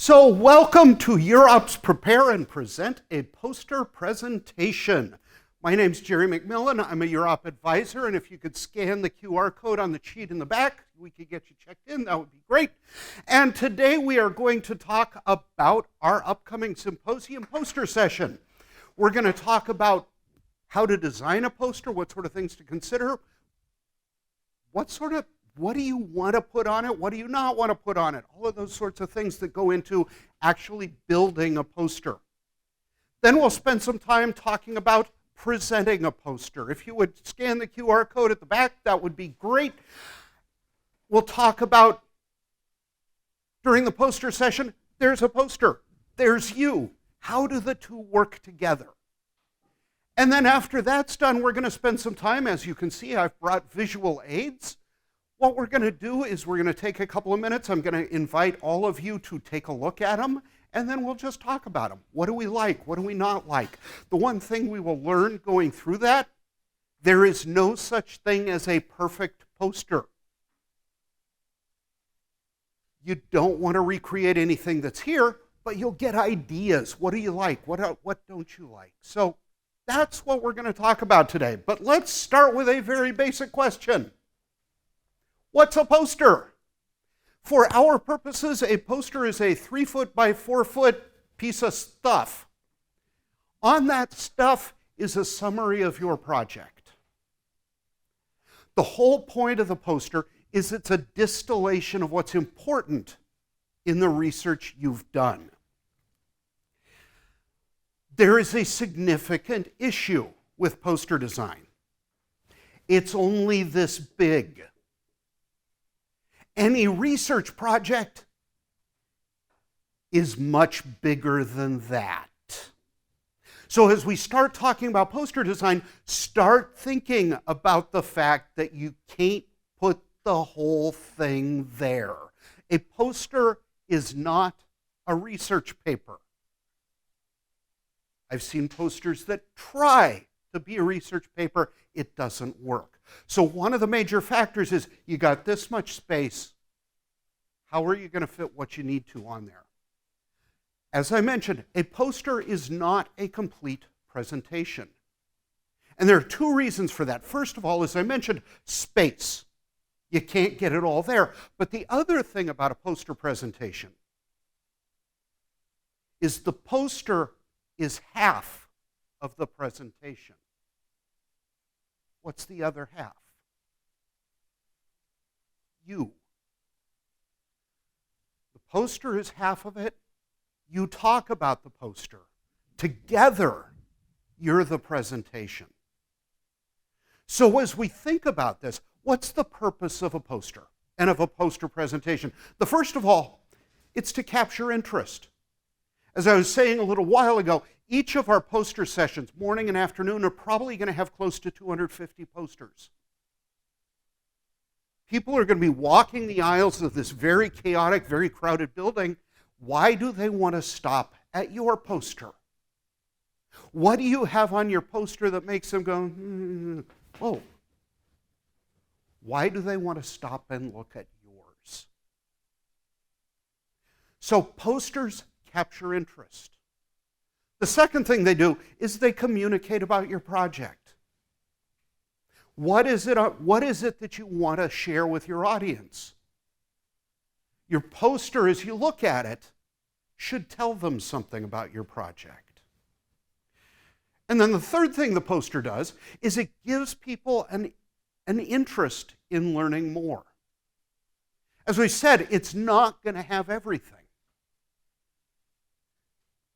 So welcome to UROP's Prepare and Present a Poster Presentation. My name's Jerry McMillan. I'm a UROP advisor, and if you could scan the QR code on the sheet in the back, we could get you checked in. That would be great. And today we are going to talk about our upcoming symposium poster session. We're going to talk about how to design a poster, what sort of things to consider, what do you want to put on it? What do you not want to put on it? All of those sorts of things that go into actually building a poster. Then we'll spend some time talking about presenting a poster. If you would scan the QR code at the back, that would be great. We'll talk about, during the poster session, there's a poster, there's you. How do the two work together? And then after that's done, we're going to spend some time, as you can see, I've brought visual aids. What we're going to do is we're going to take a couple of minutes. I'm going to invite all of you to take a look at them, and then we'll just talk about them. What do we like? What do we not like? The one thing we will learn going through that, there is no such thing as a perfect poster. You don't want to recreate anything that's here, but you'll get ideas. What do you like? What don't you like? So that's what we're going to talk about today. But let's start with a very basic question. What's a poster? For our purposes, a poster is a 3-foot by 4-foot piece of stuff. On that stuff is a summary of your project. The whole point of the poster is it's a distillation of what's important in the research you've done. There is a significant issue with poster design. It's only this big. Any research project is much bigger than that. So as we start talking about poster design, start thinking about the fact that you can't put the whole thing there. A poster is not a research paper. I've seen posters that try to be a research paper. It doesn't work. So one of the major factors is you got this much space. How are you going to fit what you need to on there? As I mentioned, a poster is not a complete presentation. And there are two reasons for that. First of all, as I mentioned, space. You can't get it all there. But the other thing about a poster presentation is the poster is half of the presentation. What's the other half? You. The poster is half of it. You talk about the poster. Together, you're the presentation. So as we think about this, what's the purpose of a poster and of a poster presentation? The first of all, it's to capture interest. As I was saying a little while ago, each of our poster sessions, morning and afternoon, are probably going to have close to 250 posters. People are going to be walking the aisles of this very chaotic, very crowded building. Why do they want to stop at your poster? What do you have on your poster that makes them go, oh? Why do they want to stop and look at yours? So posters capture interest. The second thing they do is they communicate about your project. What is it that you want to share with your audience? Your poster, as you look at it, should tell them something about your project. And then the third thing the poster does is it gives people an interest in learning more. As we said, it's not going to have everything.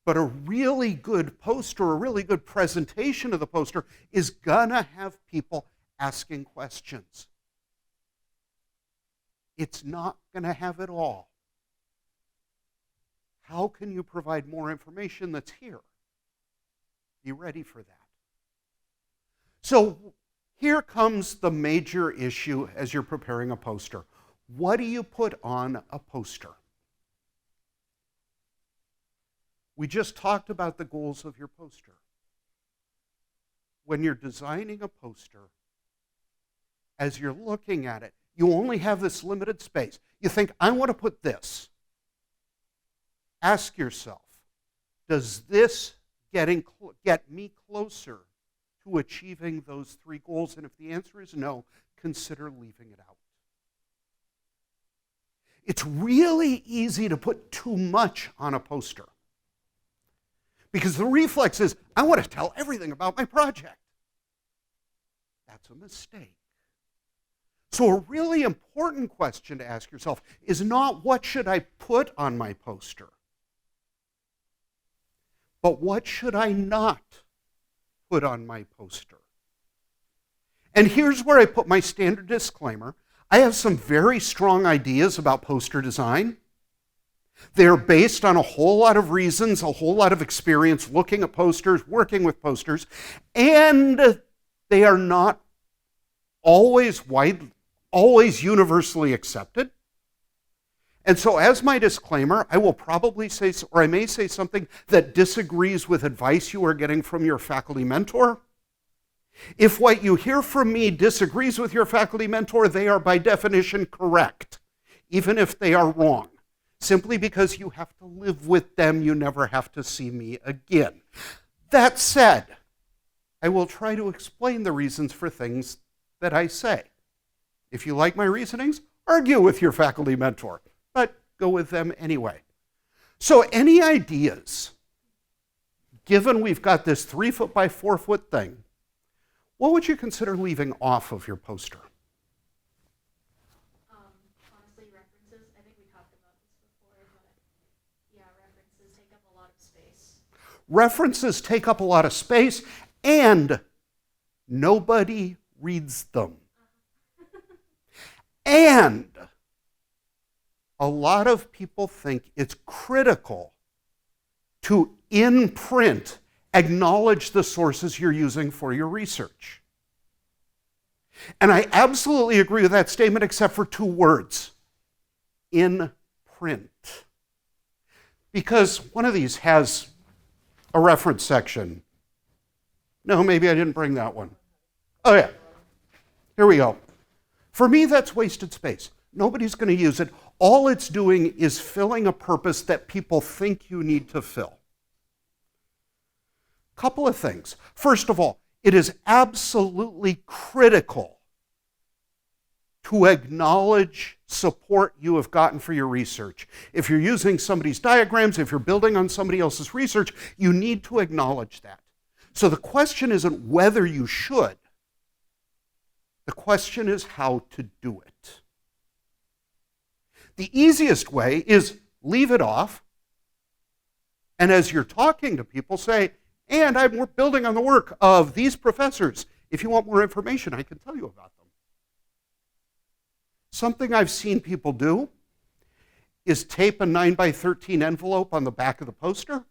But a really good poster, a really good presentation of the poster is going to have people asking questions. It's not going to have it all. How can you provide more information that's here? Be ready for that. So here comes the major issue as you're preparing a poster. What do you put on a poster? We just talked about the goals of your poster. When you're designing a poster, as you're looking at it, you only have this limited space. You think, I want to put this. Ask yourself, does this get me closer to achieving those three goals? And if the answer is no, consider leaving it out. It's really easy to put too much on a poster because the reflex is, I want to tell everything about my project. That's a mistake. So a really important question to ask yourself is not what should I put on my poster, but what should I not put on my poster? And here's where I put my standard disclaimer. I have some very strong ideas about poster design. They're based on a whole lot of reasons, a whole lot of experience looking at posters, working with posters, and they are not always universally accepted. And so as my disclaimer, I will probably say, or I may say something that disagrees with advice you are getting from your faculty mentor. If what you hear from me disagrees with your faculty mentor, they are by definition correct, even if they are wrong. Simply because you have to live with them, you never have to see me again. That said, I will try to explain the reasons for things that I say. If you like my reasonings, argue with your faculty mentor, but go with them anyway. So any ideas, given we've got this 3 foot by 4 foot thing, what would you consider leaving off of your poster? Honestly, references. I think we talked about this before, but yeah, references take up a lot of space. References take up a lot of space, and nobody reads them. And a lot of people think it's critical to, in print, acknowledge the sources you're using for your research. And I absolutely agree with that statement, except for 2 words: in print. Because one of these has a reference section. No, maybe I didn't bring that one. Oh yeah, here we go. For me, that's wasted space. Nobody's going to use it. All it's doing is filling a purpose that people think you need to fill. Couple of things. First of all, it is absolutely critical to acknowledge support you have gotten for your research. If you're using somebody's diagrams, if you're building on somebody else's research, you need to acknowledge that. So the question isn't whether you should. The question is how to do it. The easiest way is leave it off, and as you're talking to people, say, and I'm building on the work of these professors. If you want more information, I can tell you about them. Something I've seen people do is tape a 9x13 envelope on the back of the poster,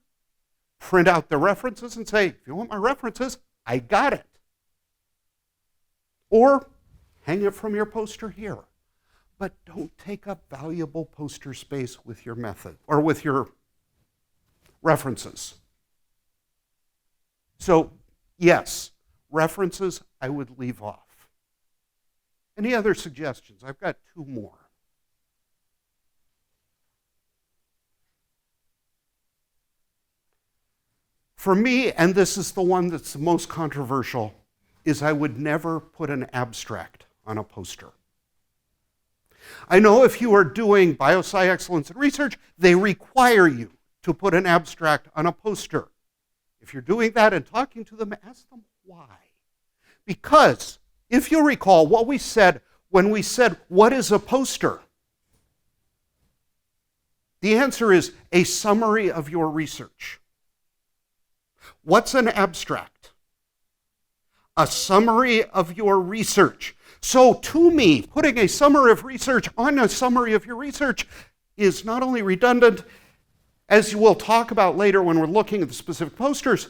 print out the references, and say, if you want my references, I got it. Or hang it from your poster here. But don't take up valuable poster space with your method or with your references. So, yes, references I would leave off. Any other suggestions? I've got 2 more. For me, and this is the one that's the most controversial, is I would never put an abstract on a poster. I know if you are doing biosci excellence in research, they require you to put an abstract on a poster. If you're doing that and talking to them, ask them why. Because if you recall what we said when we said, what is a poster? The answer is a summary of your research. What's an abstract? A summary of your research. So to me, putting a summary of research on a summary of your research is not only redundant, as we'll talk about later when we're looking at the specific posters,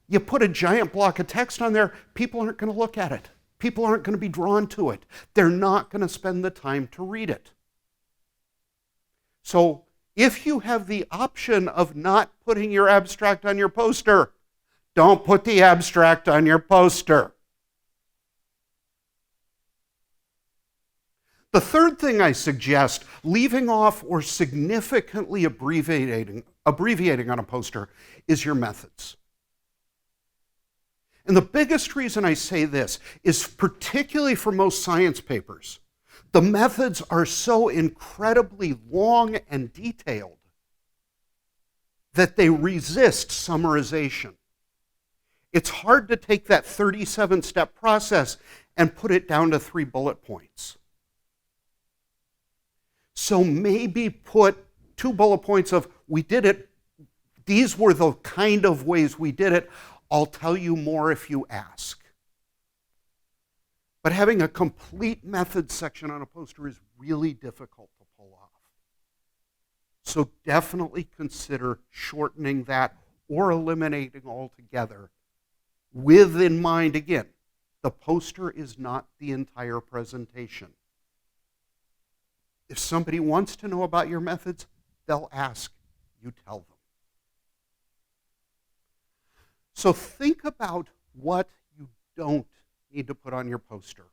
you put a giant block of text on there, people aren't going to look at it. People aren't going to be drawn to it. They're not going to spend the time to read it. So if you have the option of not putting your abstract on your poster, don't put the abstract on your poster. The third thing I suggest, leaving off or significantly abbreviating on a poster, is your methods. And the biggest reason I say this is particularly for most science papers. The methods are so incredibly long and detailed that they resist summarization. It's hard to take that 37-step process and put it down to 3 bullet points. So maybe put 2 bullet points of, we did it, these were the kind of ways we did it. I'll tell you more if you ask. But having a complete method section on a poster is really difficult to pull off. So definitely consider shortening that or eliminating altogether with in mind, again, the poster is not the entire presentation. If somebody wants to know about your methods, they'll ask, you tell them. So think about what you don't need to put on your poster.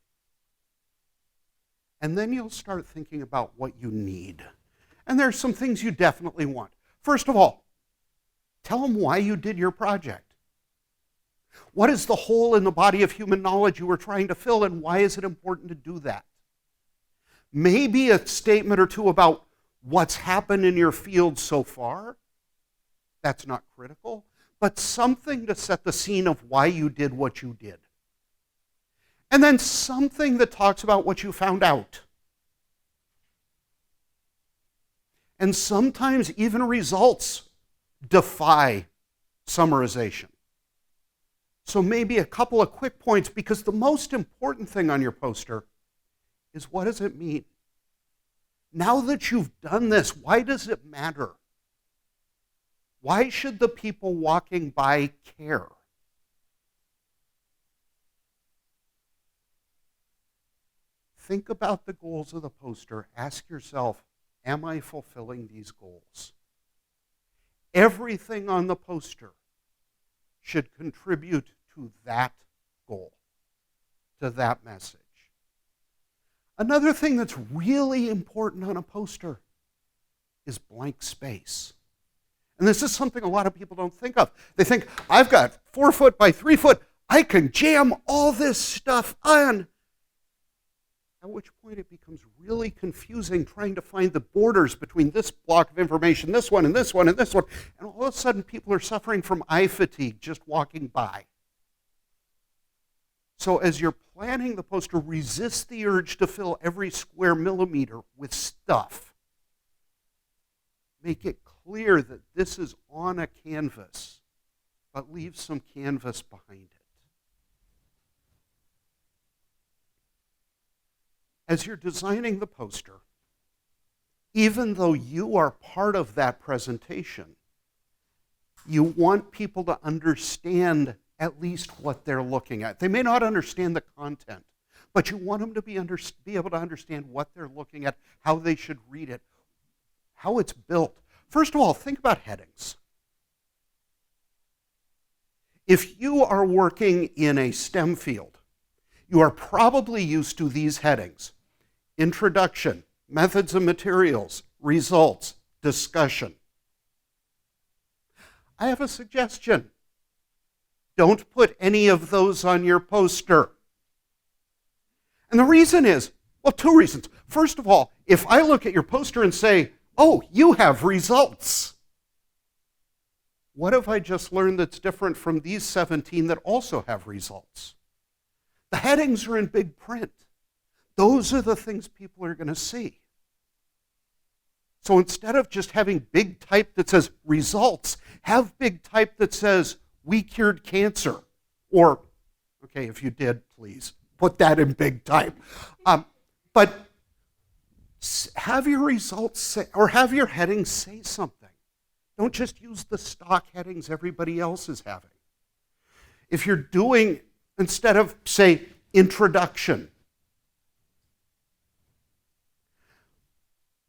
And then you'll start thinking about what you need. And there's some things you definitely want. First of all, tell them why you did your project. What is the hole in the body of human knowledge you were trying to fill, and why is it important to do that? Maybe a statement or two about what's happened in your field so far. That's not critical, but something to set the scene of why you did what you did. And then something that talks about what you found out. And sometimes even results defy summarization. So maybe a couple of quick points, because the most important thing on your poster is, what does it mean? Now that you've done this, why does it matter? Why should the people walking by care? Think about the goals of the poster. Ask yourself, am I fulfilling these goals? Everything on the poster should contribute to that goal, to that message. Another thing that's really important on a poster is blank space. And this is something a lot of people don't think of. They think, I've got 4 foot by 3 foot, I can jam all this stuff on. At which point it becomes really confusing trying to find the borders between this block of information, this one, and this one, and this one. And all of a sudden people are suffering from eye fatigue just walking by. So as you're planning the poster, resist the urge to fill every square millimeter with stuff. Make it clear that this is on a canvas, but leave some canvas behind it. As you're designing the poster, even though you are part of that presentation, you want people to understand at least what they're looking at. They may not understand the content, but you want them to be able to understand what they're looking at, how they should read it, how it's built. First of all, think about headings. If you are working in a STEM field, you are probably used to these headings: introduction, methods and materials, results, discussion. I have a suggestion. Don't put any of those on your poster. And the reason is, well, 2 reasons. First of all, if I look at your poster and say, oh, you have results, what have I just learned that's different from these 17 that also have results? The headings are in big print. Those are the things people are going to see. So instead of just having big type that says results, have big type that says, we cured cancer. Or, okay, if you did, please, put that in big type. But have your results say, or have your headings say something. Don't just use the stock headings everybody else is having. If you're doing, instead of, say, introduction,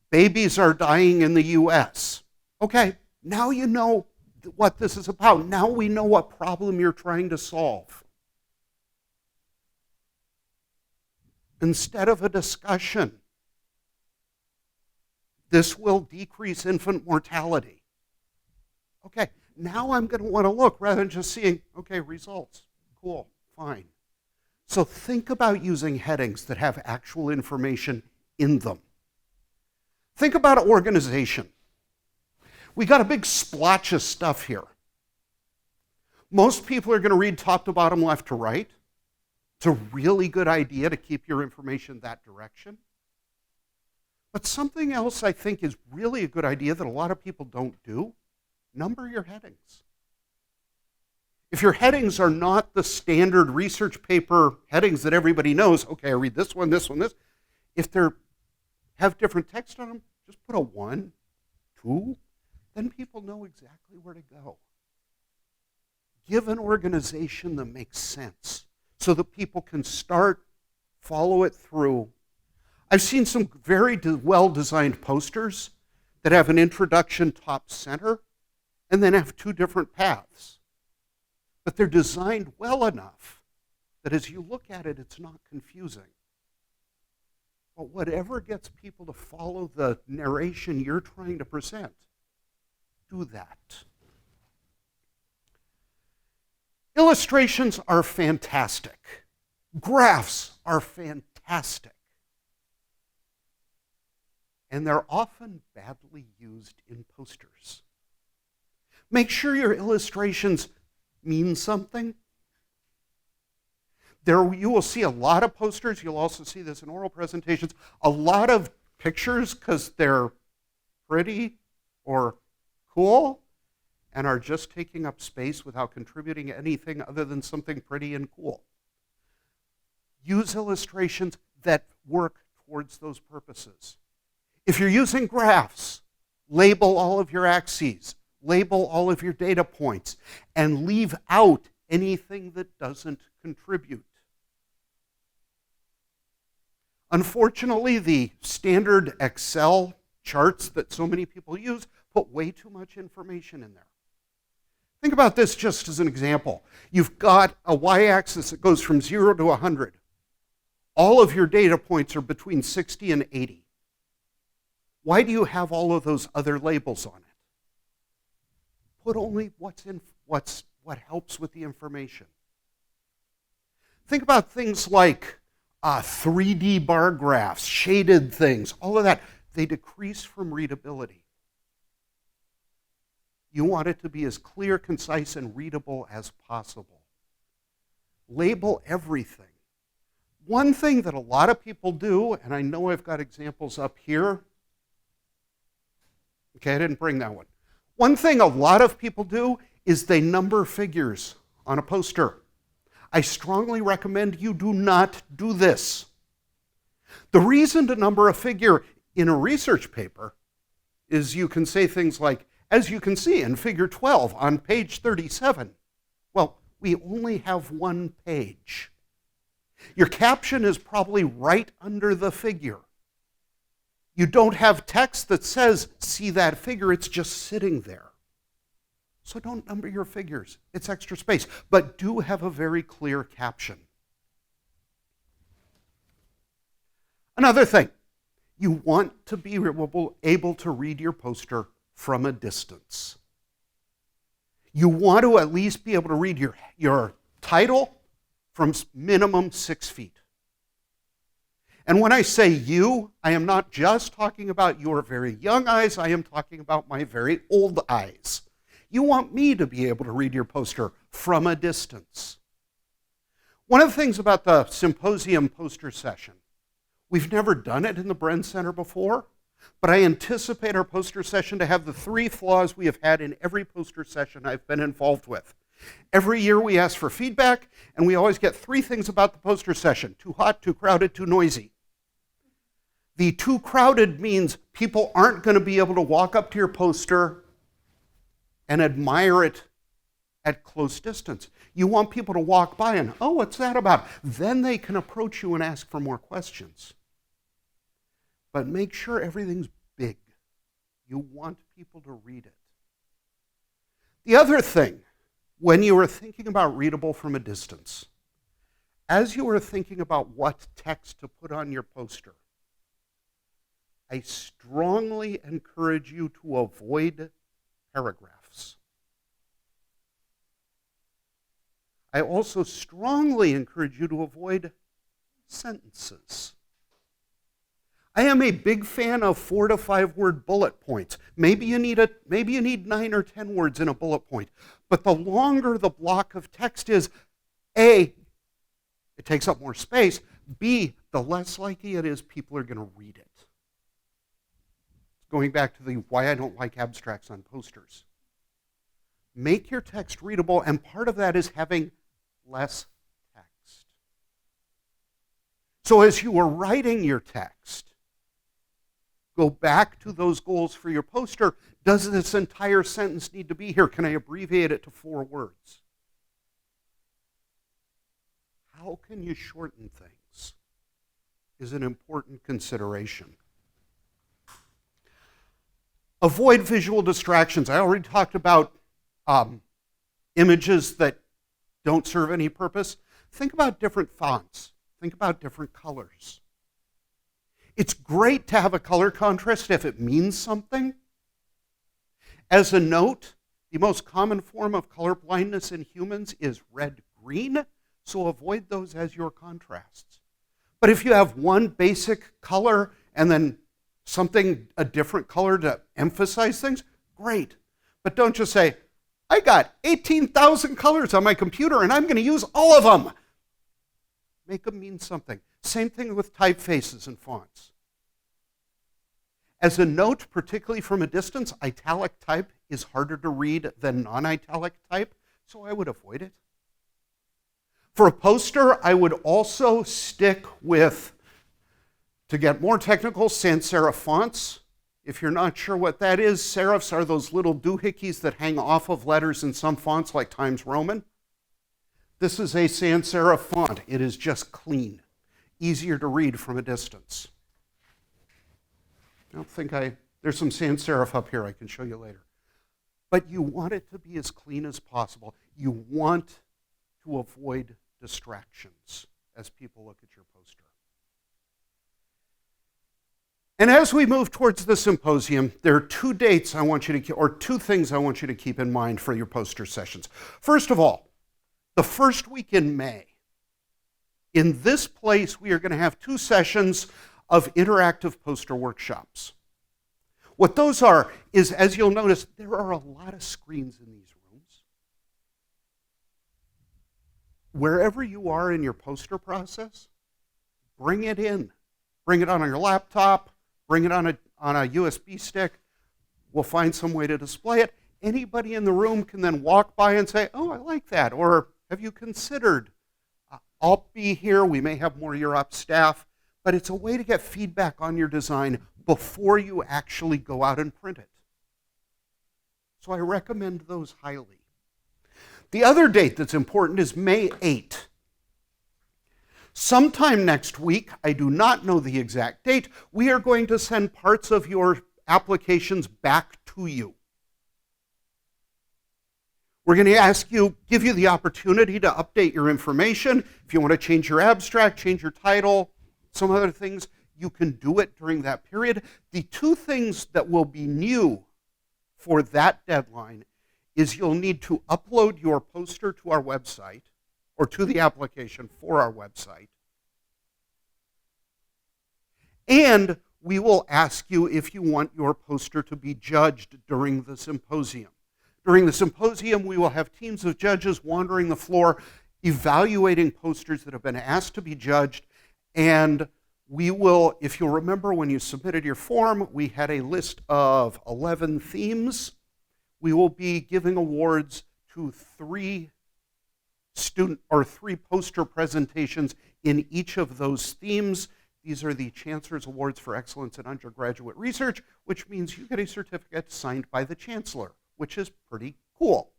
babies are dying in the US. Okay, now you know what this is about. Now we know what problem you're trying to solve. Instead of a discussion, This will decrease infant mortality. Okay, now I'm going to want to look rather than just seeing, okay, results. Cool, fine. So think about using headings that have actual information in them. Think about organization. We got a big splotch of stuff here. Most people are going to read top to bottom, left to right. It's a really good idea to keep your information that direction. But something else I think is really a good idea that a lot of people don't do, number your headings. If your headings are not the standard research paper headings that everybody knows, okay, I read this one, this, if they have different text on them, just put a 1, 2, then people know exactly where to go. Give an organization that makes sense so that people can start, follow it through. I've seen some very well-designed posters that have an introduction top center and then have 2 different paths. But they're designed well enough that as you look at it, it's not confusing. But whatever gets people to follow the narration you're trying to present, do that. Illustrations are fantastic. Graphs are fantastic. And they're often badly used in posters. Make sure your illustrations mean something. There you will see a lot of posters. You'll also see this in oral presentations. A lot of pictures because they're pretty or cool and are just taking up space without contributing anything other than something pretty and cool. Use illustrations that work towards those purposes. If you're using graphs, label all of your axes, label all of your data points, and leave out anything that doesn't contribute. Unfortunately, the standard Excel charts that so many people use put way too much information in there. Think about this just as an example. You've got a y-axis that goes from 0 to 100. All of your data points are between 60 and 80. Why do you have all of those other labels on it? Put only what helps with the information. Think about things like 3D bar graphs, shaded things, all of that. They decrease from readability. You want it to be as clear, concise, and readable as possible. Label everything. One thing that a lot of people do, and I know I've got examples up here. Okay, I didn't bring that one. One thing a lot of people do is they number figures on a poster. I strongly recommend you do not do this. The reason to number a figure in a research paper is you can say things like, as you can see in figure 12 on page 37. Well, we only have one page. Your caption is probably right under the figure. You don't have text that says, see that figure, it's just sitting there. So don't number your figures. It's extra space. But do have a very clear caption. Another thing, you want to be able to read your poster from a distance. You want to at least be able to read your title from minimum 6 feet. And when I say you, I am not just talking about your very young eyes, I am talking about my very old eyes. You want me to be able to read your poster from a distance. One of the things about the symposium poster session, we've never done it in the Bren Center before, but I anticipate our poster session to have the 3 flaws we have had in every poster session I've been involved with. Every year we ask for feedback, and we always get 3 things about the poster session: too hot, too crowded, too noisy. The too crowded means people aren't going to be able to walk up to your poster and admire it at close distance. You want people to walk by and, oh, what's that about? Then they can approach you and ask for more questions. But make sure everything's big. You want people to read it. The other thing, when you are thinking about readable from a distance, as you are thinking about what text to put on your poster, I strongly encourage you to avoid paragraphs. I also strongly encourage you to avoid sentences. I am a big fan of 4 to 5 word bullet points. Maybe you need 9 or 10 words in a bullet point. But the longer the block of text is, A, it takes up more space. B, the less likely it is people are going to read it. Going back to the why I don't like abstracts on posters. Make your text readable, and part of that is having less text. So as you are writing your text, go back to those goals for your poster. Does this entire sentence need to be here? Can I abbreviate it to 4 words? How can you shorten things is an important consideration. Avoid visual distractions. I already talked about images that don't serve any purpose. Think about different fonts. Think about different colors. It's great to have a color contrast if it means something. As a note, the most common form of color blindness in humans is red-green, so avoid those as your contrasts. But if you have one basic color and then a different color to emphasize things, great. But don't just say, I got 18,000 colors on my computer and I'm going to use all of them. Make them mean something. Same thing with typefaces and fonts. As a note, particularly from a distance, italic type is harder to read than non-italic type, so I would avoid it. For a poster, I would also stick with, to get more technical, sans serif fonts. If you're not sure what that is, serifs are those little doohickeys that hang off of letters in some fonts like Times Roman. This is a sans serif font. It is just clean, easier to read from a distance. There's some sans serif up here I can show you later. But you want it to be as clean as possible. You want to avoid distractions as people look at your poster. And as we move towards the symposium, there are 2 dates I want you to, or 2 things I want you to keep in mind for your poster sessions. First of all, the first week in May, in this place, we are going to have 2 sessions of interactive poster workshops. What those are is, as you'll notice, there are a lot of screens in these rooms. Wherever you are in your poster process, bring it in. Bring it on your laptop, bring it on a USB stick. We'll find some way to display it. Anybody in the room can then walk by and say, oh, I like that, or have you considered? I'll be here. We may have more UROP staff, but it's a way to get feedback on your design before you actually go out and print it. So I recommend those highly. The other date that's important is May 8th. Sometime next week, I do not know the exact date, we are going to send parts of your applications back to you. We're going to give you the opportunity to update your information. If you want to change your abstract, change your title, some other things, you can do it during that period. The 2 things that will be new for that deadline is you'll need to upload your poster to our website, or to the application for our website. And we will ask you if you want your poster to be judged during the symposium. During the symposium, we will have teams of judges wandering the floor, evaluating posters that have been asked to be judged, and we will, if you'll remember when you submitted your form, we had a list of 11 themes. We will be giving awards to 3 poster presentations in each of those themes. These are the Chancellor's Awards for Excellence in Undergraduate Research, which means you get a certificate signed by the Chancellor, which is pretty cool.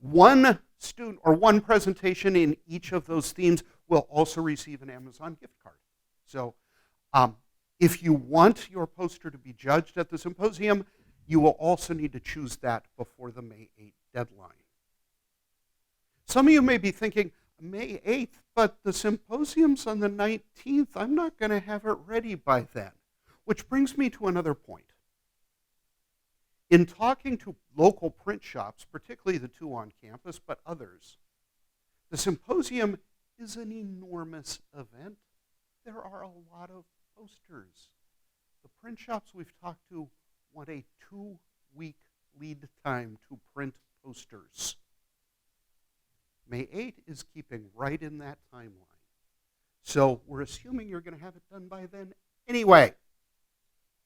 One student or one presentation in each of those themes will also receive an Amazon gift card. So if you want your poster to be judged at the symposium, you will also need to choose that before the May 8th deadline. Some of you may be thinking, May 8th, but the symposium's on the 19th. I'm not going to have it ready by then. Which brings me to another point. In talking to local print shops, particularly the two on campus, but others, the symposium is an enormous event. There are a lot of posters. The print shops we've talked to want a 2-week lead time to print posters. May 8 is keeping right in that timeline. So we're assuming you're going to have it done by then anyway.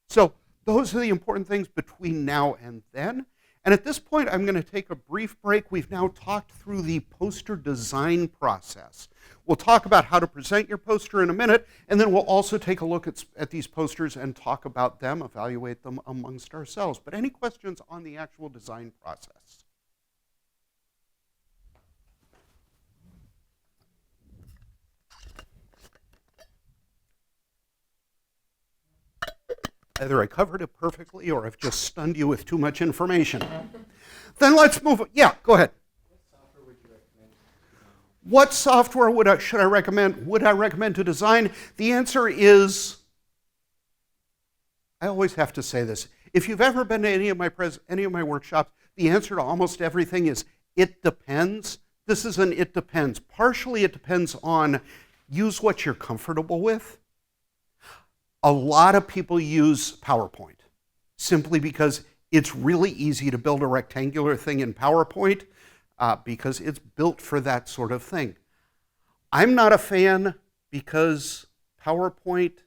So those are the important things between now and then. And at this point, I'm going to take a brief break. We've now talked through the poster design process. We'll talk about how to present your poster in a minute, and then we'll also take a look at these posters and talk about them, evaluate them amongst ourselves. But any questions on the actual design process? Either I covered it perfectly or I've just stunned you with too much information. Then let's move on. Yeah, go ahead. What software should I recommend? Would I recommend to design? The answer is, I always have to say this. If you've ever been to any of my workshops, the answer to almost everything is, it depends. This is an it depends. Partially it depends on use what you're comfortable with. A lot of people use PowerPoint simply because it's really easy to build a rectangular thing in PowerPoint because it's built for that sort of thing. I'm not a fan because PowerPoint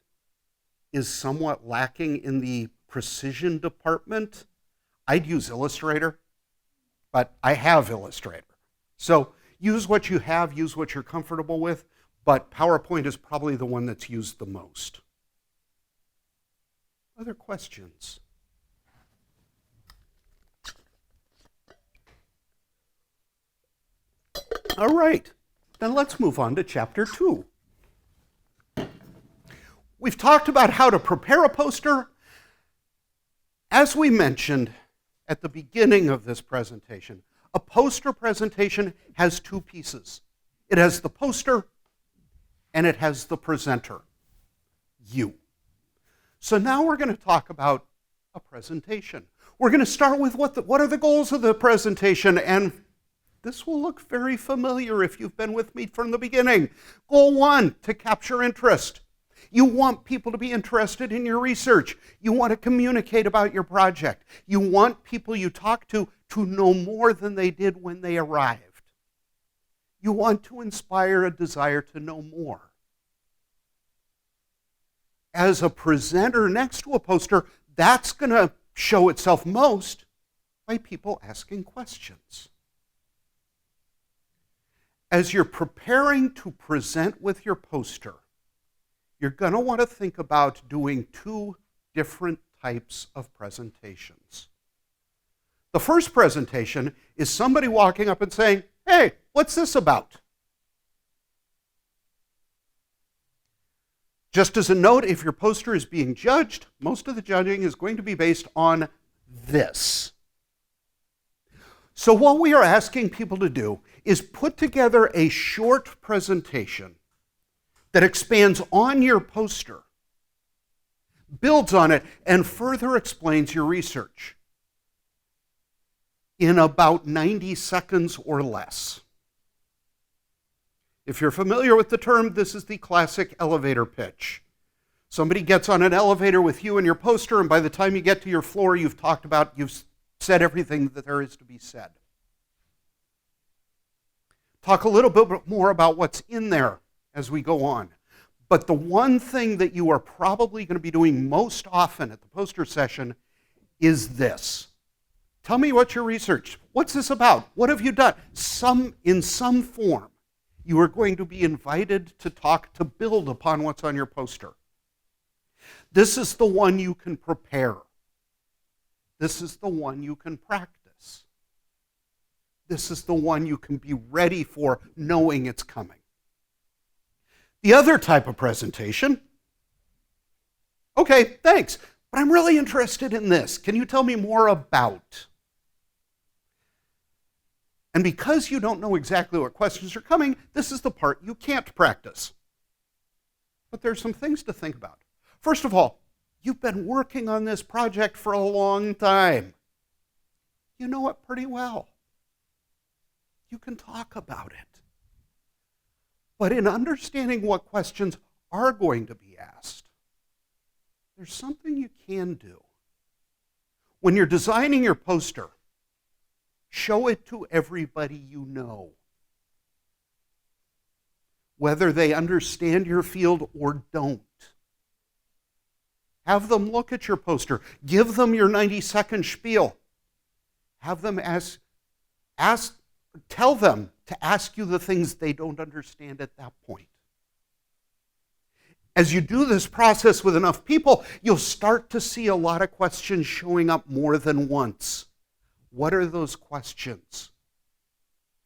is somewhat lacking in the precision department. I'd use Illustrator, but I have Illustrator. So use what you have, use what you're comfortable with, but PowerPoint is probably the one that's used the most. Other questions? All right, then let's move on to chapter 2. We've talked about how to prepare a poster. As we mentioned at the beginning of this presentation, a poster presentation has two pieces. It has the poster and it has the presenter, you. So now we're going to talk about a presentation. We're going to start with what are the goals of the presentation, and this will look very familiar if you've been with me from the beginning. Goal 1, to capture interest. You want people to be interested in your research. You want to communicate about your project. You want people you talk to know more than they did when they arrived. You want to inspire a desire to know more. As a presenter next to a poster, that's going to show itself most by people asking questions. As you're preparing to present with your poster, you're going to want to think about doing 2 different types of presentations. The first presentation is somebody walking up and saying, "Hey, what's this about?" Just as a note, if your poster is being judged, most of the judging is going to be based on this. So what we are asking people to do is put together a short presentation that expands on your poster, builds on it, and further explains your research in about 90 seconds or less. If you're familiar with the term, this is the classic elevator pitch. Somebody gets on an elevator with you and your poster, and by the time you get to your floor, you've said everything that there is to be said. Talk a little bit more about what's in there as we go on. But the one thing that you are probably going to be doing most often at the poster session is this. Tell me what your research. What's this about? What have you done? In some form, you are going to be invited to talk, to build upon what's on your poster. This is the one you can prepare. This is the one you can practice. This is the one you can be ready for, knowing it's coming. The other type of presentation, okay, thanks, but I'm really interested in this. Can you tell me more about? And because you don't know exactly what questions are coming, this is the part you can't practice. But there's some things to think about. First of all, You've been working on this project for a long time. You know it pretty well. You can talk about it. But in understanding what questions are going to be asked, there's something you can do. When you're designing your poster, show it to everybody you know. Whether they understand your field or don't. Have them look at your poster. Give them your 90-second spiel. Have them tell them to ask you the things they don't understand at that point. As you do this process with enough people, you'll start to see a lot of questions showing up more than once. What are those questions?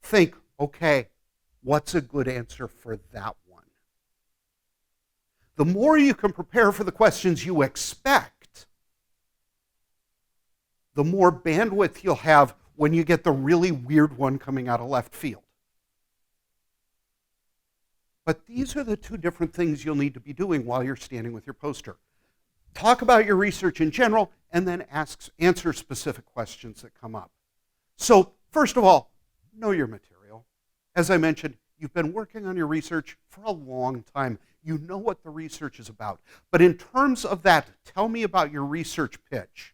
Think, okay, what's a good answer for that one? The more you can prepare for the questions you expect, the more bandwidth you'll have when you get the really weird one coming out of left field. But these are the two different things you'll need to be doing while you're standing with your poster. Talk about your research in general, and then answer specific questions that come up. So, first of all, know your material. As I mentioned, you've been working on your research for a long time. You know what the research is about. But in terms of that, tell me about your research pitch.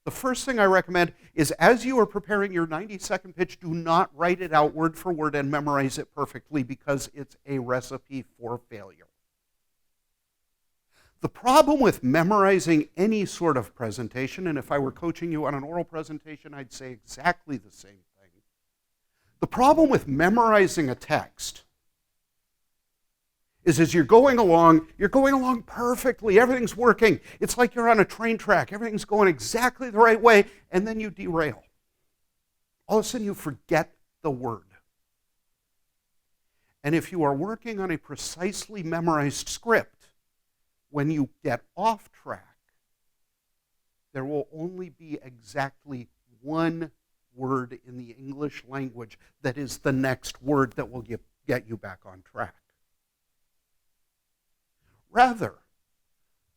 The first thing I recommend is as you are preparing your 90-second pitch, do not write it out word for word and memorize it perfectly because it's a recipe for failure. The problem with memorizing any sort of presentation, and if I were coaching you on an oral presentation, I'd say exactly the same thing. The problem with memorizing a text is as you're going along perfectly, everything's working. It's like you're on a train track, everything's going exactly the right way, and then you derail. All of a sudden you forget the word. And if you are working on a precisely memorized script, when you get off track, there will only be exactly one word in the English language that is the next word that will get you back on track. Rather,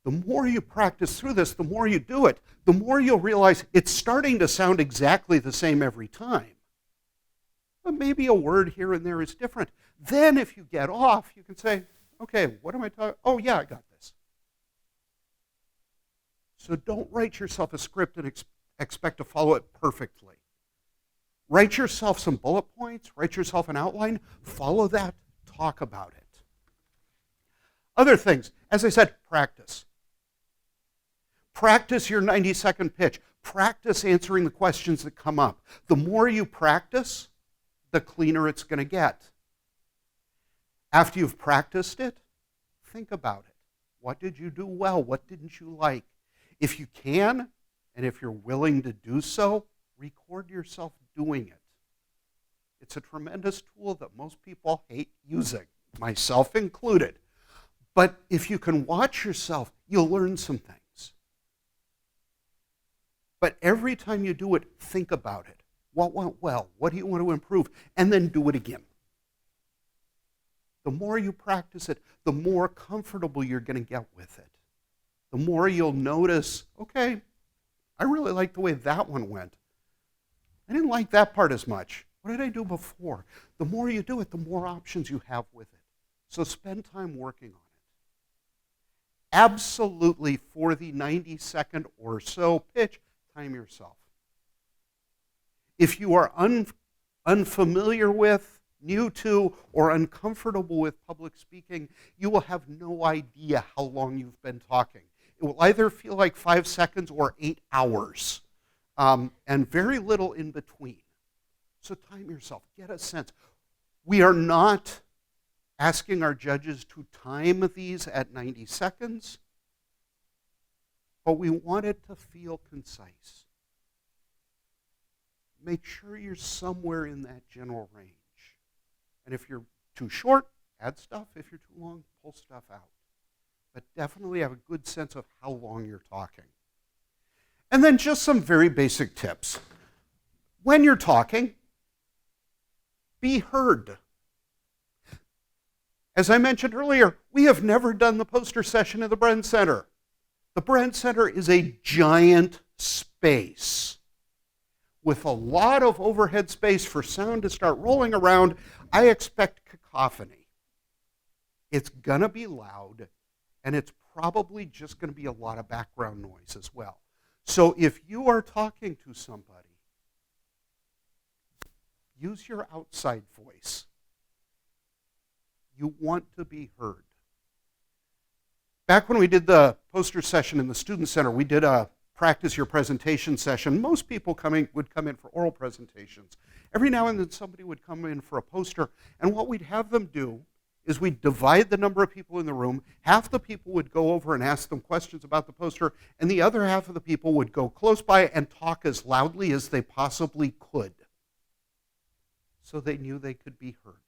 the more you practice through this, the more you do it, the more you'll realize it's starting to sound exactly the same every time. But maybe a word here and there is different. Then if you get off, you can say, okay, what am I talking? Oh yeah, I got this. So don't write yourself a script and expect to follow it perfectly. Write yourself some bullet points, write yourself an outline, follow that, talk about it. Other things, as I said, practice. Practice your 90-second pitch. Practice answering the questions that come up. The more you practice, the cleaner it's going to get. After you've practiced it, think about it. What did you do well? What didn't you like? If you can, and if you're willing to do so, record yourself doing it. It's a tremendous tool that most people hate using, myself included. But if you can watch yourself, you'll learn some things. But every time you do it, think about it. What went well? What do you want to improve? And then do it again. The more you practice it, the more comfortable you're going to get with it. The more you'll notice, okay, I really like the way that one went. I didn't like that part as much. What did I do before? The more you do it, the more options you have with it. So spend time working on it. Absolutely, for the 90-second or so pitch, time yourself. If you are unfamiliar with, new to, or uncomfortable with public speaking, you will have no idea how long you've been talking. It will either feel like 5 seconds or 8 hours, and very little in between. So time yourself, get a sense. We are not asking our judges to time these at 90 seconds, but we want it to feel concise. Make sure you're somewhere in that general range. And if you're too short, add stuff. If you're too long, pull stuff out. But definitely have a good sense of how long you're talking. And then just some very basic tips. When you're talking, be heard. As I mentioned earlier, we have never done the poster session at the Bren Center. The Brent Center is a giant space with a lot of overhead space for sound to start rolling around. I expect cacophony. It's going to be loud, and it's probably just going to be a lot of background noise as well. So if you are talking to somebody, use your outside voice. You want to be heard. Back when we did the poster session in the Student Center, we did a practice your presentation session. Most people would come in for oral presentations. Every now and then somebody would come in for a poster, and what we'd have them do is we'd divide the number of people in the room. Half the people would go over and ask them questions about the poster, and the other half of the people would go close by and talk as loudly as they possibly could so they knew they could be heard.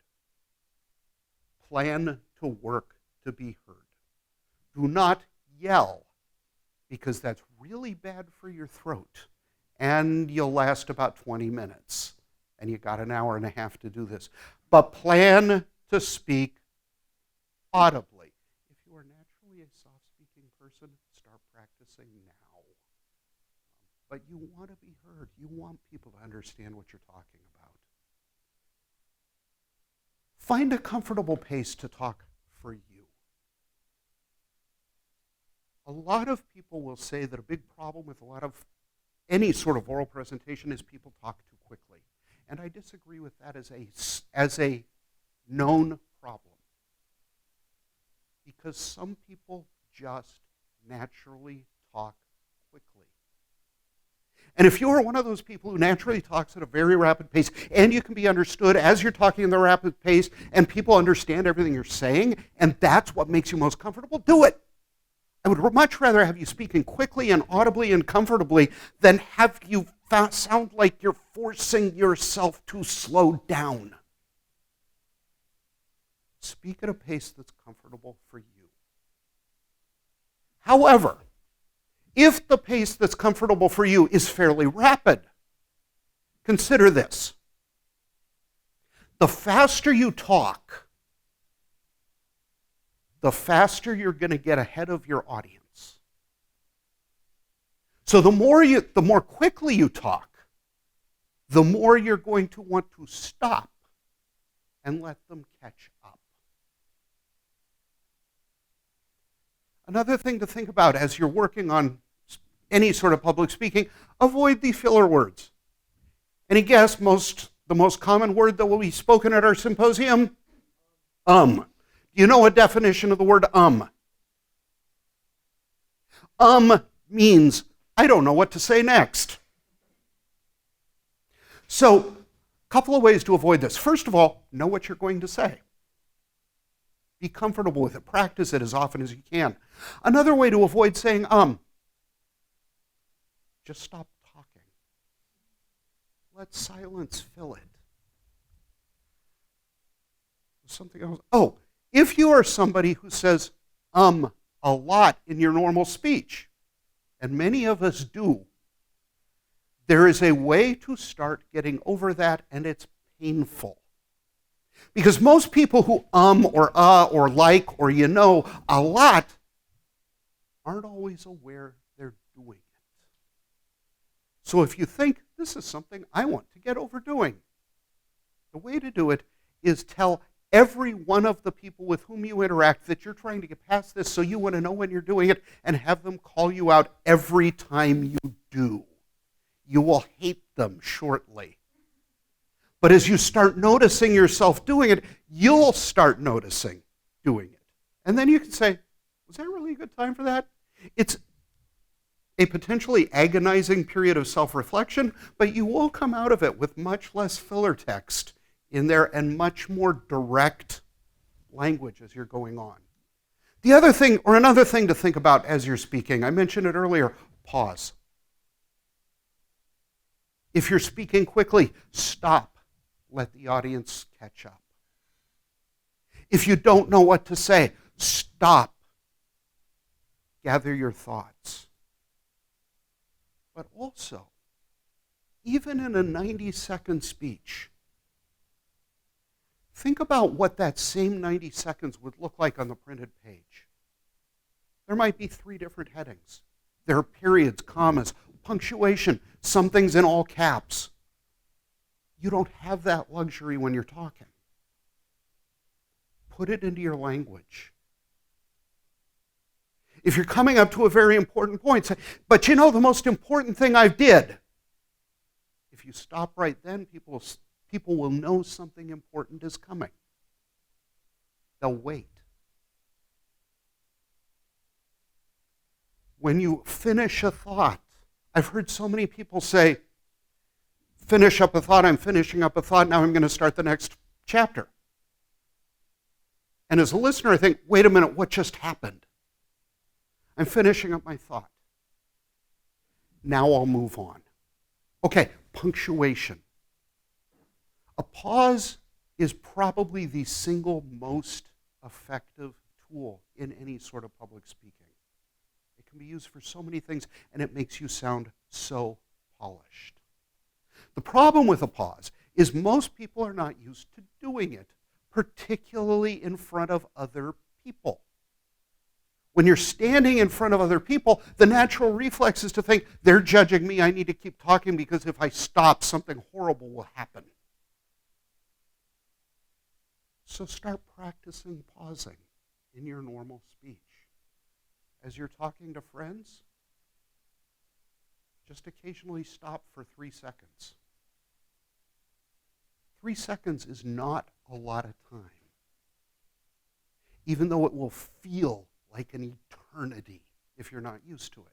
Plan to work to be heard. Do not yell, because that's really bad for your throat, and you'll last about 20 minutes, and you got an hour and a half to do this. But plan to speak audibly. If you are naturally a soft-speaking person, start practicing now. But you want to be heard. You want people to understand what you're talking about. Find a comfortable pace to talk for you. A lot of people will say that a big problem with any sort of oral presentation is people talk too quickly. And I disagree with that as a known problem. Because some people just naturally talk quickly. And if you are one of those people who naturally talks at a very rapid pace, and you can be understood as you're talking in the rapid pace, and people understand everything you're saying, and that's what makes you most comfortable, do it. I would much rather have you speaking quickly and audibly and comfortably than have you sound like you're forcing yourself to slow down. Speak at a pace that's comfortable for you. However, if the pace that's comfortable for you is fairly rapid, consider this. The faster you talk, the faster you're going to get ahead of your audience. So the more quickly you talk, the more you're going to want to stop and let them catch up. Another thing to think about as you're working on any sort of public speaking, avoid the filler words. Any guess the most common word that will be spoken at our symposium? Do you know a definition of the word means, I don't know what to say next. So, a couple of ways to avoid this. First of all, know what you're going to say. Be comfortable with it. Practice it as often as you can. Another way to avoid saying just stop talking. Let silence fill it. Something else. Oh, if you are somebody who says a lot in your normal speech, and many of us do, there is a way to start getting over that, and it's painful. Because most people who or like or a lot aren't always aware they're doing it. So if you think this is something I want to get over doing, the way to do it is tell every one of the people with whom you interact that you're trying to get past this, so you want to know when you're doing it, and have them call you out every time you do. You will hate them shortly. But as you start noticing yourself doing it, you'll start noticing doing it. And then you can say, was that really a good time for that? It's a potentially agonizing period of self-reflection, but you will come out of it with much less filler text in there and much more direct language as you're going on. The other thing, or another thing to think about as you're speaking, I mentioned it earlier, pause. If you're speaking quickly, stop. Let the audience catch up. If you don't know what to say, stop. Gather your thoughts. But also, even in a 90-second speech, think about what that same 90 seconds would look like on the printed page. There might be 3 different headings. There are periods, commas, punctuation, some things in all caps. You don't have that luxury when you're talking. Put it into your language. If you're coming up to a very important point, say, but you know the most important thing I did. If you stop right then, people will know something important is coming. They'll wait. When you finish a thought, I've heard so many people say, finish up a thought, I'm finishing up a thought, now I'm going to start the next chapter. And as a listener, I think, wait a minute, what just happened? I'm finishing up my thought. Now I'll move on. Okay, punctuation. A pause is probably the single most effective tool in any sort of public speaking. It can be used for so many things, and it makes you sound so polished. The problem with a pause is most people are not used to doing it, particularly in front of other people. When you're standing in front of other people, the natural reflex is to think, they're judging me, I need to keep talking because if I stop, something horrible will happen. So start practicing pausing in your normal speech. As you're talking to friends, just occasionally stop for 3 seconds. 3 seconds is not a lot of time, even though it will feel like an eternity if you're not used to it.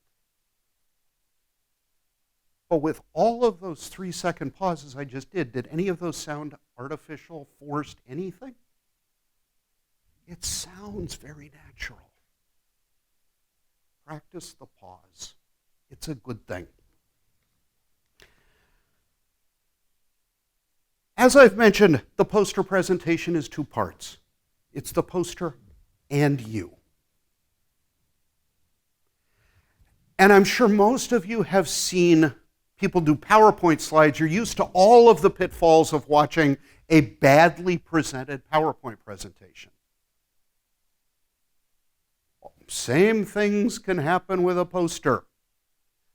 But with all of those 3-second pauses I just did any of those sound artificial, forced, anything? It sounds very natural. Practice the pause. It's a good thing. As I've mentioned, the poster presentation is 2 parts. It's the poster and you. And I'm sure most of you have seen people do PowerPoint slides. You're used to all of the pitfalls of watching a badly presented PowerPoint presentation. Same things can happen with a poster.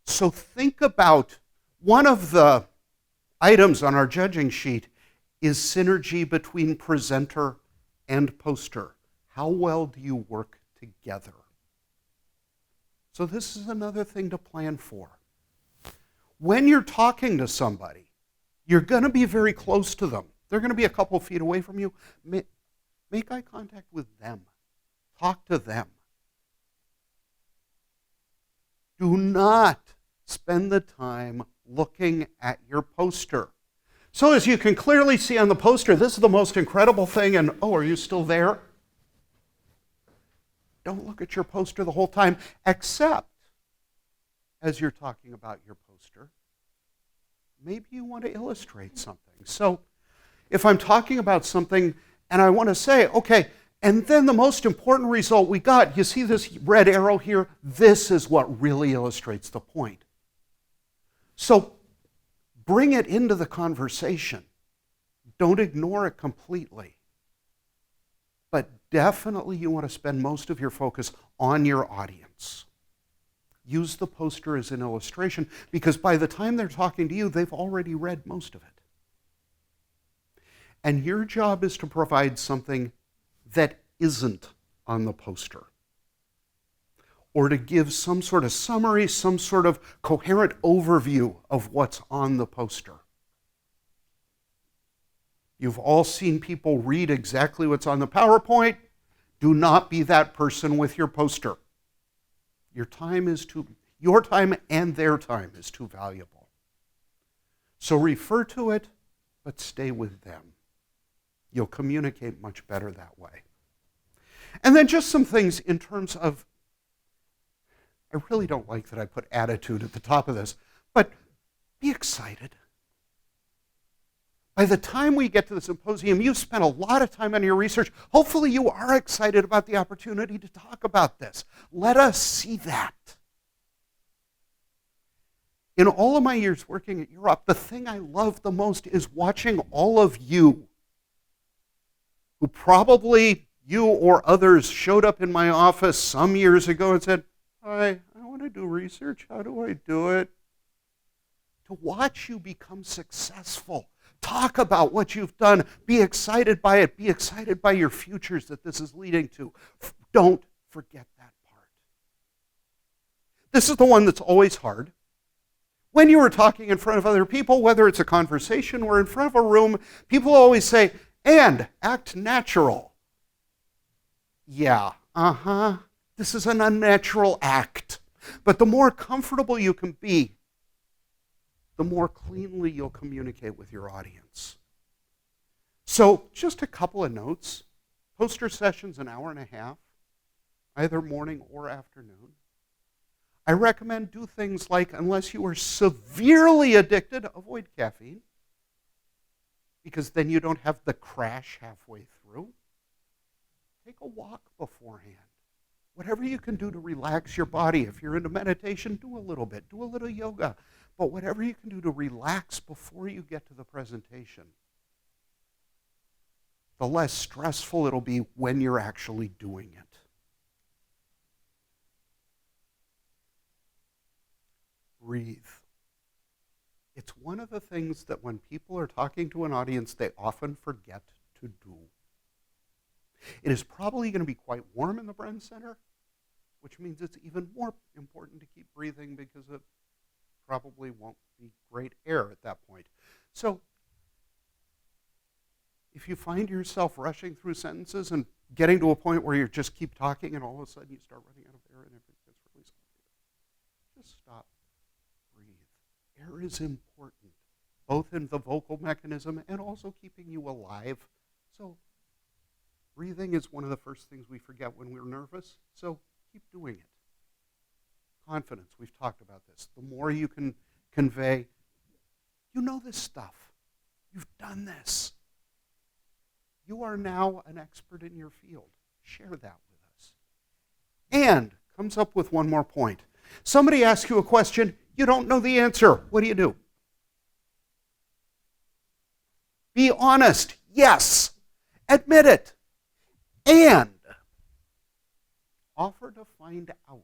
So think about one of the items on our judging sheet is synergy between presenter and poster. How well do you work together? So this is another thing to plan for. When you're talking to somebody, you're going to be very close to them. They're going to be a couple feet away from you. Make eye contact with them. Talk to them. Do not spend the time looking at your poster. So as you can clearly see on the poster, this is the most incredible thing, and oh, are you still there? Don't look at your poster the whole time, except as you're talking about your poster, maybe you want to illustrate something. So if I'm talking about something and I want to say, okay, and then the most important result we got, you see this red arrow here? This is what really illustrates the point. So bring it into the conversation. Don't ignore it completely. But definitely you want to spend most of your focus on your audience. Use the poster as an illustration because by the time they're talking to you, they've already read most of it. And your job is to provide something that isn't on the poster, or to give some sort of summary, some sort of coherent overview of what's on the poster. You've all seen people read exactly what's on the PowerPoint. Do not be that person with your poster. Your time and their time is too valuable. So refer to it, but stay with them. You'll communicate much better that way. And then just some things in terms of, I really don't like that I put attitude at the top of this, but be excited. By the time we get to the symposium, you've spent a lot of time on your research. Hopefully you are excited about the opportunity to talk about this. Let us see that. In all of my years working at UROP, the thing I love the most is watching all of you who probably you or others showed up in my office some years ago and said, "Hi, I want to do research. How do I do it?" To watch you become successful, talk about what you've done, be excited by it, be excited by your futures that this is leading to. Don't forget that part. This is the one that's always hard. When you are talking in front of other people, whether it's a conversation or in front of a room, people always say, "And act natural." Yeah, this is an unnatural act. But the more comfortable you can be, the more cleanly you'll communicate with your audience. So just a couple of notes. Poster sessions, an hour and a half, either morning or afternoon. I recommend do things like, unless you are severely addicted, avoid caffeine, because then you don't have the crash halfway through. Take a walk beforehand. Whatever you can do to relax your body. If you're into meditation, do a little bit. Do a little yoga. But whatever you can do to relax before you get to the presentation, the less stressful it'll be when you're actually doing it. Breathe. It's one of the things that when people are talking to an audience, they often forget to do. It is probably going to be quite warm in the Bren Center, which means it's even more important to keep breathing because it probably won't be great air at that point. So if you find yourself rushing through sentences and getting to a point where you just keep talking and all of a sudden you start running out of air and everything gets really slow, just stop, breathe. Air is important, both in the vocal mechanism and also keeping you alive. So breathing is one of the first things we forget when we're nervous, so keep doing it. Confidence, we've talked about this. The more you can convey, you know this stuff. You've done this. You are now an expert in your field. Share that with us. And comes up with one more point. Somebody asks you a question, you don't know the answer. What do? Be honest. Yes. Admit it. And offer to find out.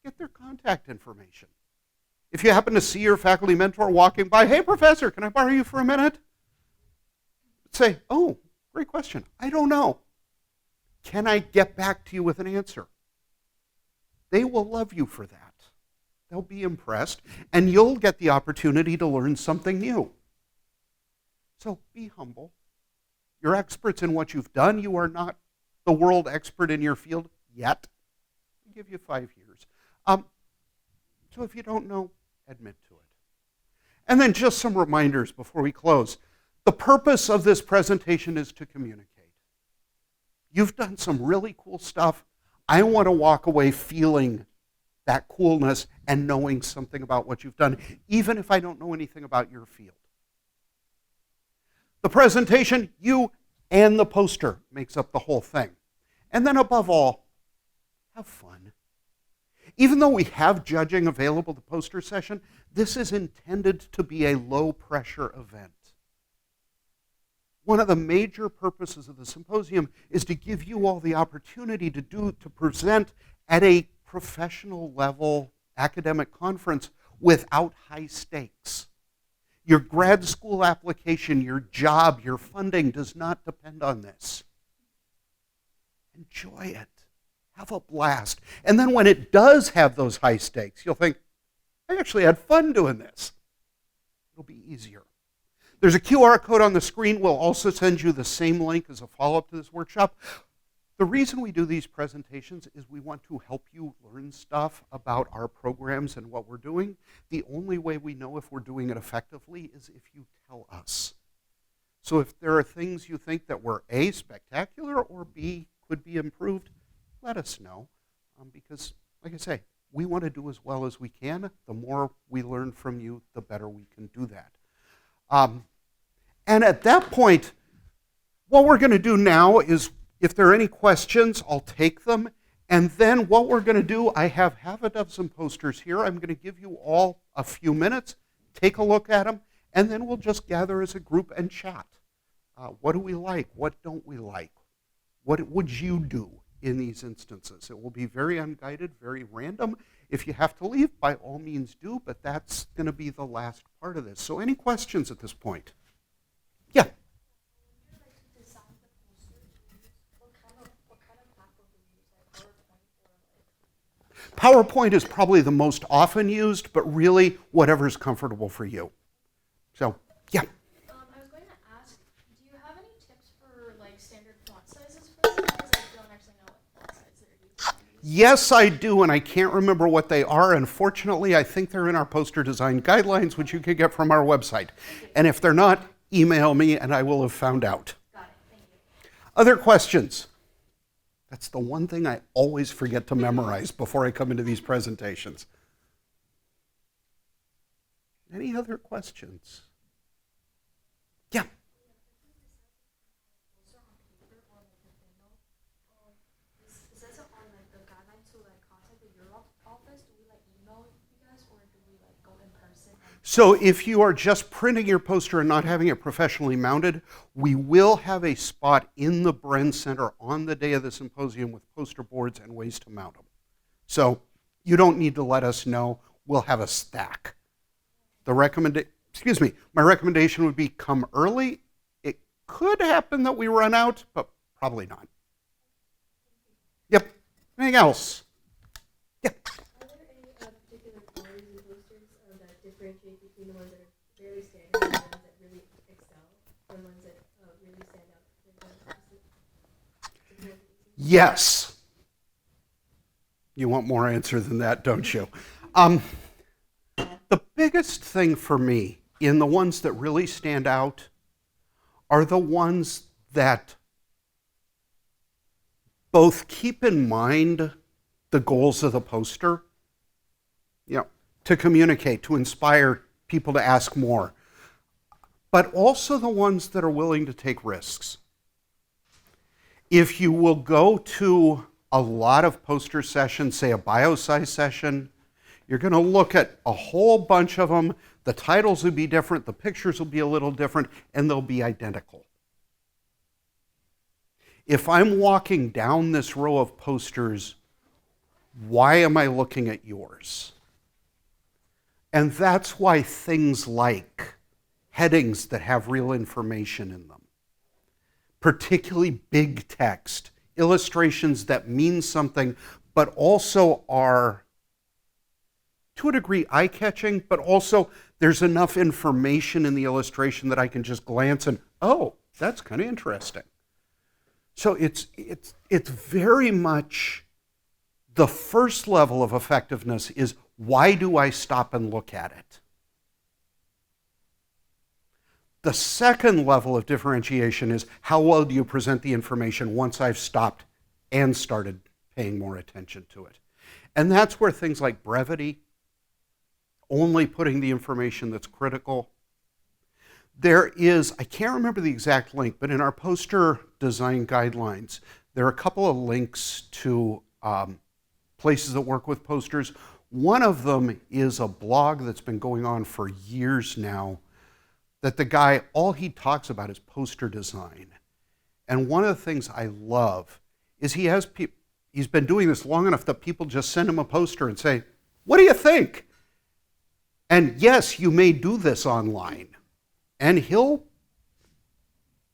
Get their contact information. If you happen to see your faculty mentor walking by, "Hey, professor, can I borrow you for a minute?" Say, "Oh, great question. I don't know. Can I get back to you with an answer?" They will love you for that. They'll be impressed, and you'll get the opportunity to learn something new. So be humble. You're experts in what you've done. You are not the world expert in your field yet. I'll give you 5 years. So if you don't know, admit to it. And then just some reminders before we close. The purpose of this presentation is to communicate. You've done some really cool stuff. I want to walk away feeling that coolness and knowing something about what you've done, even if I don't know anything about your field. The presentation, you and the poster makes up the whole thing. And then above all, have fun. Even though we have judging available at the poster session, this is intended to be a low-pressure event. One of the major purposes of the symposium is to give you all the opportunity to present at a professional level academic conference without high stakes. Your grad school application, your job, your funding does not depend on this. Enjoy it. Have a blast. And then when it does have those high stakes, you'll think, I actually had fun doing this. It'll be easier. There's a QR code on the screen. We'll also send you the same link as a follow-up to this workshop. The reason we do these presentations is we want to help you learn stuff about our programs and what we're doing. The only way we know if we're doing it effectively is if you tell us. So if there are things you think that were A, spectacular, or B, could be improved, let us know. Because, like I say, we want to do as well as we can. The more we learn from you, the better we can do that. And at that point, what we're going to do now is, if there are any questions, I'll take them. And then what we're going to do, I have half a dozen posters here. I'm going to give you all a few minutes, take a look at them, and then we'll just gather as a group and chat. What do we like? What don't we like? What would you do in these instances? It will be very unguided, very random. If you have to leave, by all means do, but that's going to be the last part of this. So any questions at this point? Yeah. PowerPoint is probably the most often used, but really whatever's comfortable for you. So, yeah. I was going to ask, do you have any tips for like standard font sizes for them? Because I don't actually know what font size they're using. Yes, I do, and I can't remember what they are. Unfortunately, I think they're in our poster design guidelines, which you can get from our website. And if they're not, email me and I will have found out. Got it, thank you. Other questions? That's the one thing I always forget to memorize before I come into these presentations. Any other questions? Yeah. It says it on like the guidelines to like contact the UROP office. Do we like email you guys or do we like go in person? So if you are just printing your poster and not having it professionally mounted, we will have a spot in the Bren Center on the day of the symposium with poster boards and ways to mount them. So you don't need to let us know. We'll have a stack. My recommendation would be come early. It could happen that we run out, but probably not. Yep. Anything else? Yeah. Are there any particular qualities in posters that differentiate between the ones that are very standard and the ones that really excel, or the ones that really stand out? Yes. You want more answer than that, don't you? The biggest thing for me in the ones that really stand out are the ones that both keep in mind the goals of the poster, to communicate, to inspire people to ask more, but also the ones that are willing to take risks. If you will go to a lot of poster sessions, say a biosci session, you're going to look at a whole bunch of them. The titles will be different, the pictures will be a little different, and they'll be identical. If I'm walking down this row of posters, why am I looking at yours? And that's why things like headings that have real information in them, particularly big text, illustrations that mean something, but also are, to a degree, eye-catching, but also there's enough information in the illustration that I can just glance and, oh, that's kind of interesting. So it's very much the first level of effectiveness is, why do I stop and look at it? The second level of differentiation is, how well do you present the information once I've stopped and started paying more attention to it? And that's where things like brevity, only putting the information that's critical. There is, I can't remember the exact link, but in our poster design guidelines, there are a couple of links to places that work with posters. One of them is a blog that's been going on for years now, that the guy, all he talks about is poster design. And one of the things I love is he's been doing this long enough that people just send him a poster and say, what do you think? And yes, you may do this online. And he'll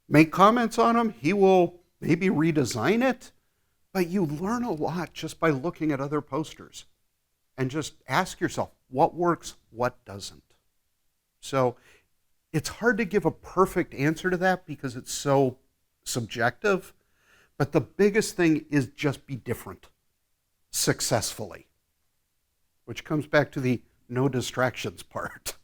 make comments on them. He will maybe redesign it. But you learn a lot just by looking at other posters. And just ask yourself, what works, what doesn't? So it's hard to give a perfect answer to that because it's so subjective. But the biggest thing is just be different successfully, which comes back to the no distractions part.